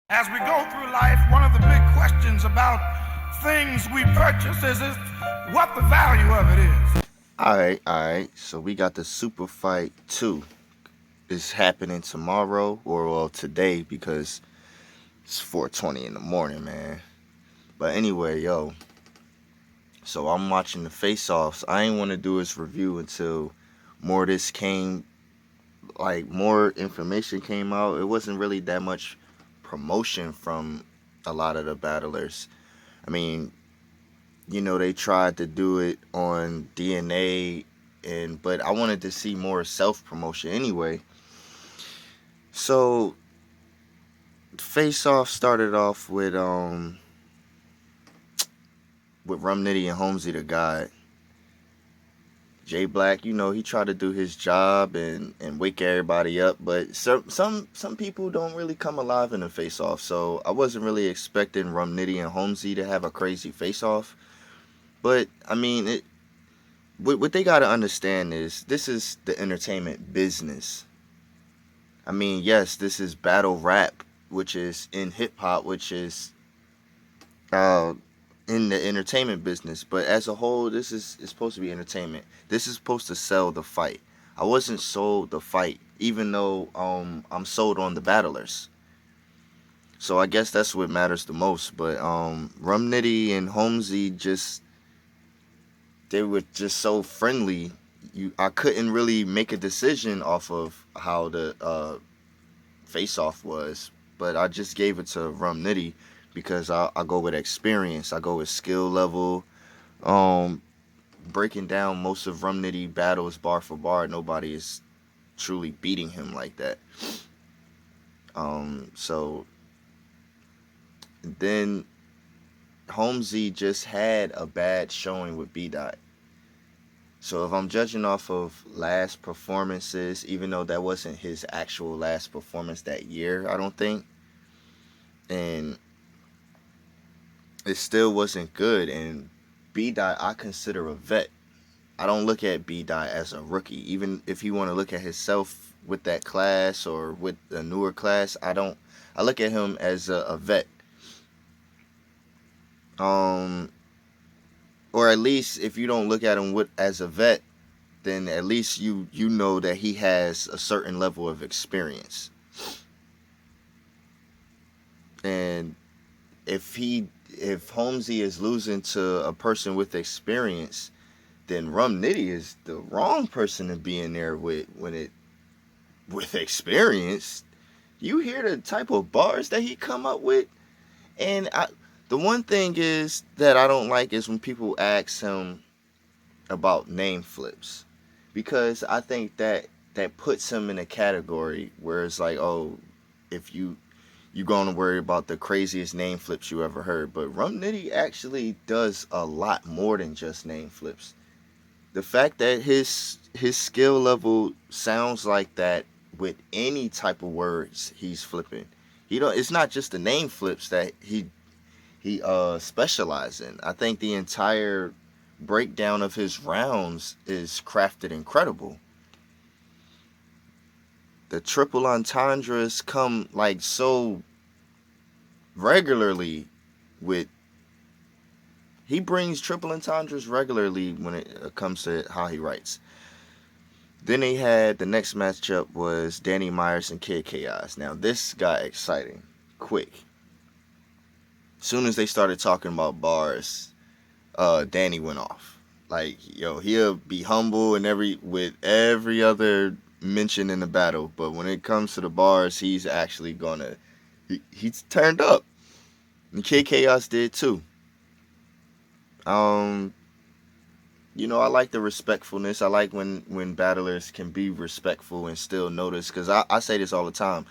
As we go through life, one of the big questions about things we purchase is what the value of it is. All right. So we got the Super Fight 2. It's happening tomorrow, or well, today, because it's 4:20 in the morning, man. But anyway, yo. So I'm watching the face-offs. I ain't want to do this review until more of this came, like more information came out. It wasn't really that much promotion from a lot of the battlers. I mean, they tried to do it on DNA, but I wanted to see more self promotion anyway. So Face Off started off with Rum Nitty and Holmesy the God. Jay Black, he tried to do his job and wake everybody up, but some people don't really come alive in a face off. So I wasn't really expecting Rum Nitty and Holmesy to have a crazy face off. But I mean, what they gotta understand is this is the entertainment business. I mean, yes, this is battle rap, which is in hip hop, which is uh, in the entertainment business. But as a whole, this is supposed to be entertainment. This is supposed to sell the fight. I wasn't sold the fight, even though I'm sold on the battlers. So I guess that's what matters the most. But Rum Nitty and Holmesy they were just so friendly. I couldn't really make a decision off of how the face off was, but I just gave it to Rum Nitty because I go with experience. I go with skill level. Um, Breaking down most of Rum Nitty battles bar for bar, nobody is truly beating him like that. So then Holmesy just had a bad showing with B Dot. So if I'm judging off of last performances, even though that wasn't his actual last performance that year, I don't think, and it still wasn't good. And B Dot, I consider a vet. I don't look at B Dot as a rookie. Even if you want to look at himself with that class or with a newer class, I don't. I look at him as a vet. Um, or at least if you don't look at him as a vet, then at least you know that he has a certain level of experience. And if Holmesy is losing to a person with experience, then Rum Nitty is the wrong person to be in there with experience. You hear the type of bars that he come up with, and the one thing is that I don't like is when people ask him about name flips, because I think that puts him in a category where it's like, oh, if you're going to worry about the craziest name flips you ever heard. But Rum Nitty actually does a lot more than just name flips. The fact that his skill level sounds like that with any type of words he's flipping. It's not just the name flips that he specializes in. I think the entire breakdown of his rounds is crafted incredible. The triple entendres come like so regularly with he brings triple entendres regularly when it comes to how he writes. Then they had the next matchup was Danny Myers and Kid Chaos. Now this got exciting quick. Soon as they started talking about bars, Danny went off. Like, yo, he'll be humble and with every other mention in the battle, but when it comes to the bars, he's actually he's turned up. And Kid Chaos did too. Um, I like the respectfulness. I like when battlers can be respectful and still notice, because I say this all the time,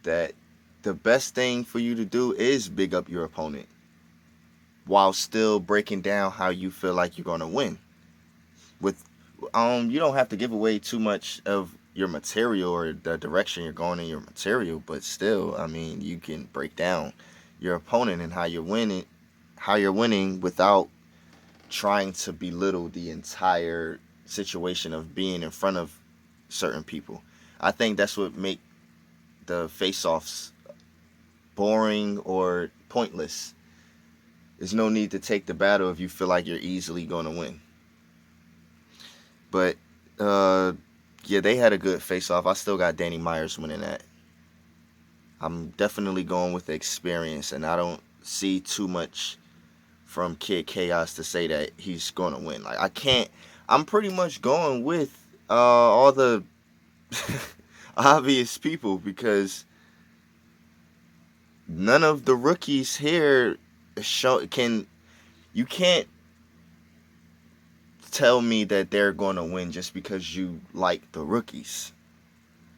that the best thing for you to do is big up your opponent while still breaking down how you feel like you're gonna win. With you don't have to give away too much of your material or the direction you're going in your material, but still, I mean, you can break down your opponent and how you're winning without trying to belittle the entire situation of being in front of certain people. I think that's what make the face-offs boring or pointless. There's no need to take the battle if you feel like you're easily going to win. But uh, yeah, they had a good face-off. I still got Danny Myers winning that. I'm definitely going with the experience, and I don't see too much from Kid Chaos to say that he's going to win. Like, I can't. I'm pretty much going with all the obvious people because none of the rookies here can. You can't tell me that they're going to win just because you like the rookies.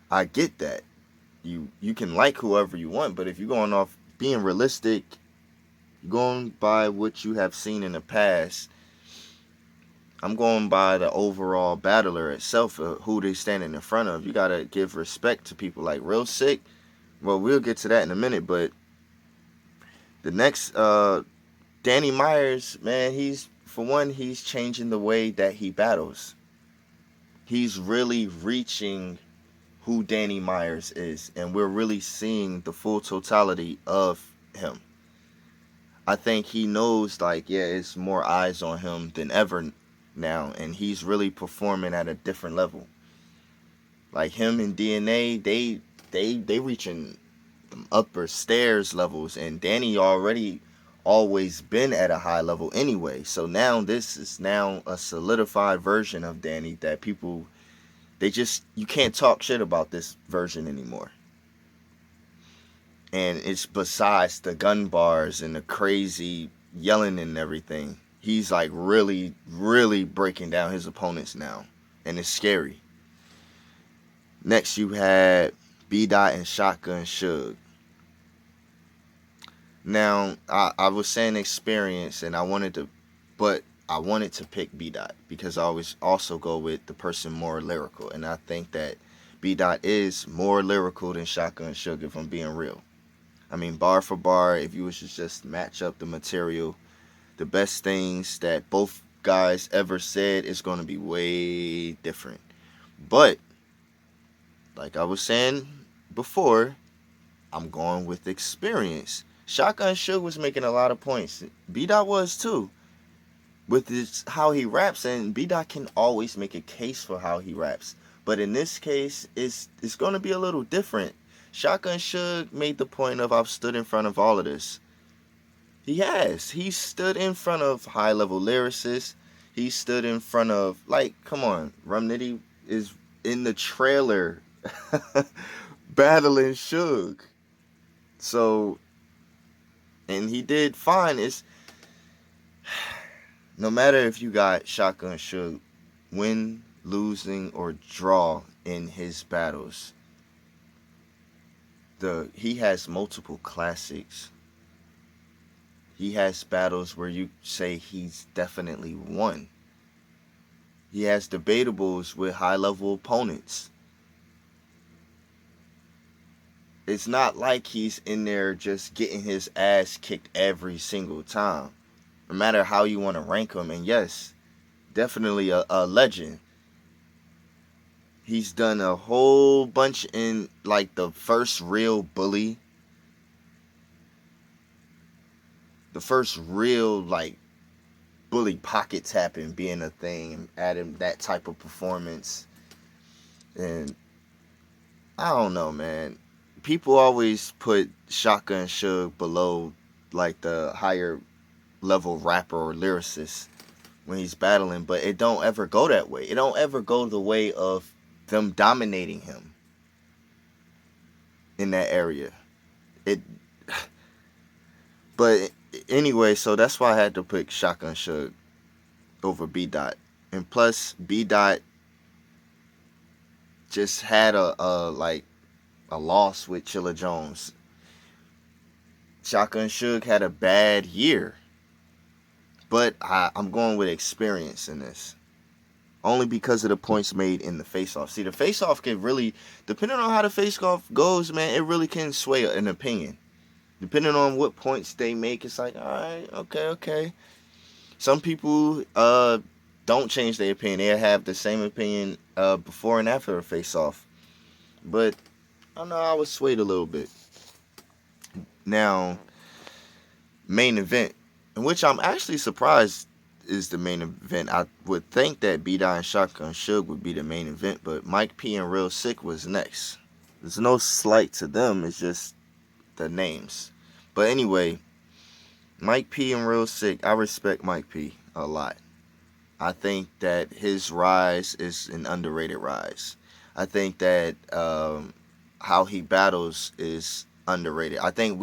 I get that. You can like whoever you want, but if you're going off being realistic, going by what you have seen in the past, I'm going by the overall battler itself, who they standing in front of. You gotta give respect to people like Real Sick. Well, we'll get to that in a minute, but the next Danny Myers, man, he's changing the way that he battles. He's really reaching who Danny Myers is, and we're really seeing the full totality of him. I think he knows, like, yeah, it's more eyes on him than ever now, and he's really performing at a different level. Like him and DNA, they reaching the upper stairs levels, and Danny already always been at a high level anyway. So now this is now a solidified version of Danny that people you can't talk shit about this version anymore. And it's besides the gun bars and the crazy yelling and everything. He's like really, really breaking down his opponents now. And it's scary. Next you had B-Dot and Shotgun Suge. Now, I was saying experience and I wanted to pick B-Dot because I always also go with the person more lyrical. And I think that B-Dot is more lyrical than Shotgun Suge, if I'm being real. I mean, bar for bar, if you was to just match up the material, the best things that both guys ever said is going to be way different. But, like I was saying before, I'm going with experience. Shotgun Suge was making a lot of points. B-Dot was too. With how he raps, and B-Dot can always make a case for how he raps. But in this case, it's going to be a little different. Shotgun Suge made the point of, I've stood in front of all of this. He has. He stood in front of high-level lyricists. He stood in front of, like, come on, Rum Nitty is in the trailer battling Suge. So, and he did fine. It's no matter if you got Shotgun Suge win, losing, or draw in his battles, he has multiple classics. He has battles where you say he's definitely won. He has debatables with high-level opponents. It's not like he's in there just getting his ass kicked every single time. No matter how you want to rank him. And yes, definitely a legend. He's done a whole bunch in, like, the first real Bully. The first real, like, Bully pocket tapping being a thing. And adding that type of performance. And I don't know, man. People always put Shotgun Suge below, like, the higher level rapper or lyricist when he's battling. But it don't ever go that way. It don't ever go the way of them dominating him in that area. But anyway, so that's why I had to pick Shotgun Suge over B-Dot. And plus, B-Dot just had a loss with Chilla Jones. Shotgun Suge had a bad year. But I'm going with experience in this. Only because of the points made in the face-off. See, the face-off can really, depending on how the face-off goes, man, it really can sway an opinion. Depending on what points they make, it's like, all right, okay. Some people don't change their opinion. They have the same opinion before and after a face-off. But I know I was swayed a little bit. Now, main event, in which I'm actually surprised is the main event. I would think that B-Dot and Shotgun Suge would be the main event, but Mike P and Real Sick was next. There's no slight to them, it's just the names. But anyway, Mike P and Real Sick, I respect Mike P a lot. I think that his rise is an underrated rise. I think that how he battles is underrated. I think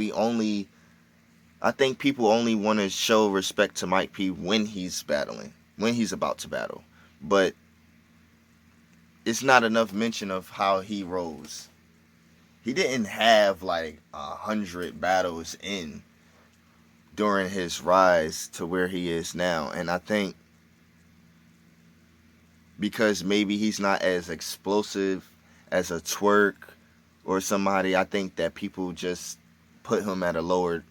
people only want to show respect to Mike P when he's battling, when he's about to battle. But it's not enough mention of how he rose. He didn't have like 100 battles in during his rise to where he is now. And I think because maybe he's not as explosive as a Twerk or somebody, I think that people just put him at a lower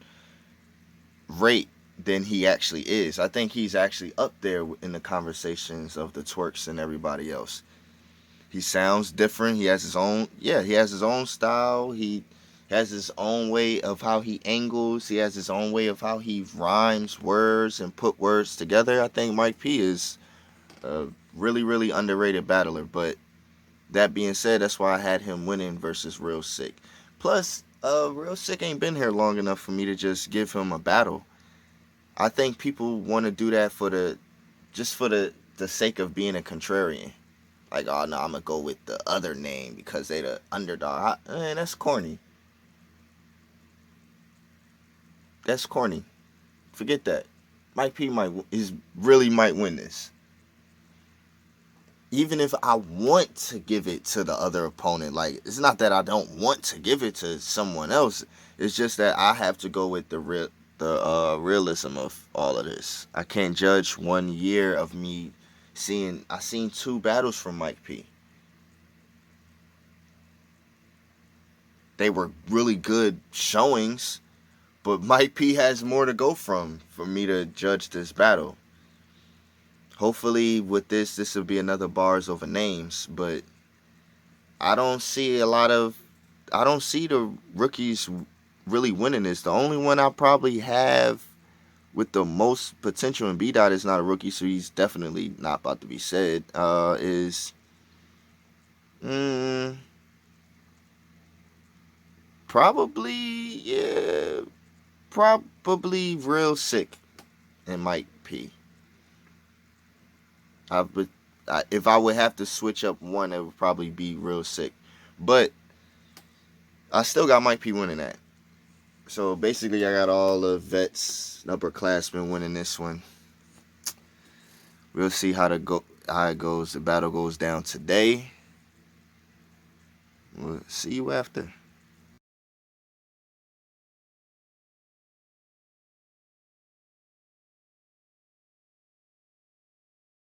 rate than he actually is. I think he's actually up there in the conversations of the Twerks and everybody else. He sounds different. He has his own, he has his own style. He has his own way of how he angles. He has his own way of how he rhymes words and put words together. I think Mike P is a really, really underrated battler. But that being said, that's why I had him winning versus Real Sick. Plus, Real Sick ain't been here long enough for me to just give him a battle. I think people want to do that for the sake of being a contrarian. Like, oh no, I'm gonna go with the other name because they the underdog. Man, that's corny. That's corny. Forget that. Mike P might win this. Even if I want to give it to the other opponent, like it's not that I don't want to give it to someone else. It's just that I have to go with the realism of all of this. I can't judge 1 year of me seeing. I seen 2 battles from Mike P. They were really good showings, but Mike P has more to go from for me to judge this battle. Hopefully with this will be another bars over names, but I don't see the rookies really winning this. The only one I probably have with the most potential, and B-Dot is not a rookie, so he's definitely not about to be said, is probably Real Sick and Mike P. If I would have to switch up one, it would probably be Real Sick. But I still got Mike P winning that. So basically, I got all the vets, upperclassmen winning this one. We'll see how it goes. The battle goes down today. We'll see you after.